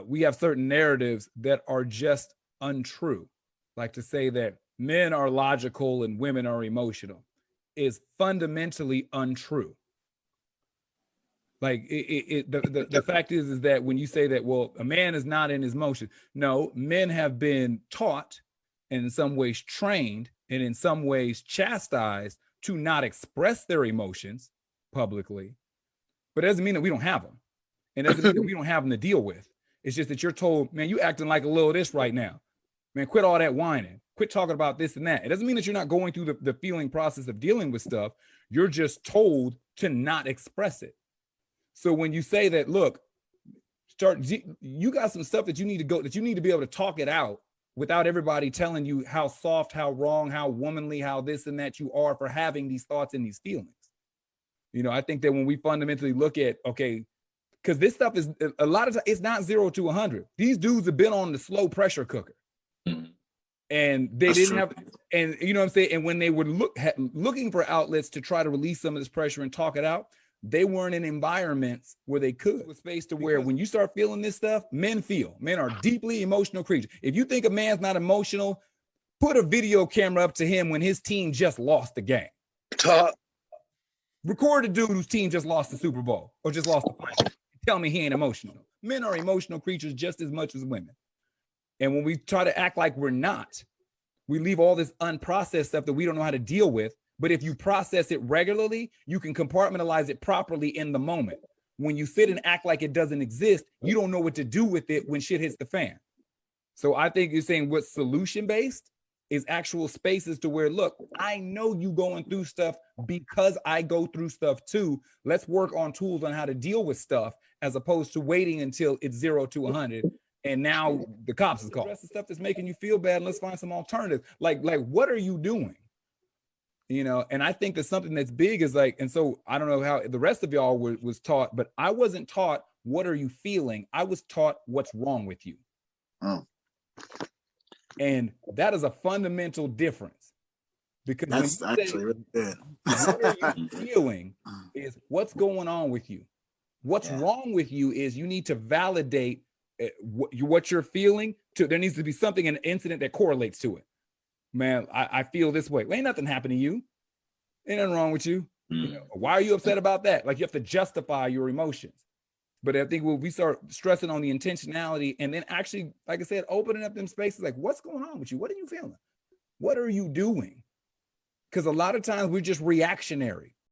we have certain narratives that are just untrue. Like to say that men are logical and women are emotional is fundamentally untrue. Like the fact is that when you say that, well, a man is not in his motion. No, men have been taught and in some ways trained and in some ways chastised to not express their emotions publicly. But it doesn't mean that we don't have them. And it doesn't mean that we don't have them to deal with. It's just that you're told, man, you acting like a little of this right now. Man, quit all that whining. Quit talking about this and that. It doesn't mean that you're not going through the feeling process of dealing with stuff. You're just told to not express it. So when you say that, look, you got some stuff that you need to be able to talk it out without everybody telling you how soft, how wrong, how womanly, how this and that you are for having these thoughts and these feelings. You know, I think that when we fundamentally look at, okay, because this stuff is a lot of times, it's not 0 to 100. These dudes have been on the slow pressure cooker. And they didn't have, and you know what I'm saying? And when they were looking for outlets to try to release some of this pressure and talk it out, they weren't in environments where they could. With space to where when you start feeling this stuff, men are deeply emotional creatures. If you think a man's not emotional, put a video camera up to him when his team just lost the game. Record a dude whose team just lost the Super Bowl or just lost the final. Tell me he ain't emotional. Men are emotional creatures just as much as women. And when we try to act like we're not, we leave all this unprocessed stuff that we don't know how to deal with. But if you process it regularly, you can compartmentalize it properly in the moment. When you sit and act like it doesn't exist, you don't know what to do with it when shit hits the fan. So I think you're saying what's solution-based is actual spaces to where, look, I know you going through stuff because I go through stuff too. Let's work on tools on how to deal with stuff as opposed to waiting until it's 0 to 100. And now the cops is called. That's the stuff that's making you feel bad. And let's find some alternatives. Like what are you doing? You know, and I think that something that's big is like, and so I don't know how the rest of y'all was taught, but I wasn't taught what are you feeling. I was taught what's wrong with you. Oh. And that is a fundamental difference. Because that's when you actually say, really good. what are you feeling is what's going on with you. What's wrong with you is you need to validate what you're feeling. There needs to be something, an incident that correlates to it. Man, I feel this way. Well, ain't nothing happened to you. Ain't nothing wrong with you. You know, why are you upset about that? Like you have to justify your emotions. But I think when we start stressing on the intentionality and then actually, like I said, opening up them spaces, like what's going on with you? What are you feeling? What are you doing? Because a lot of times we're just reactionary.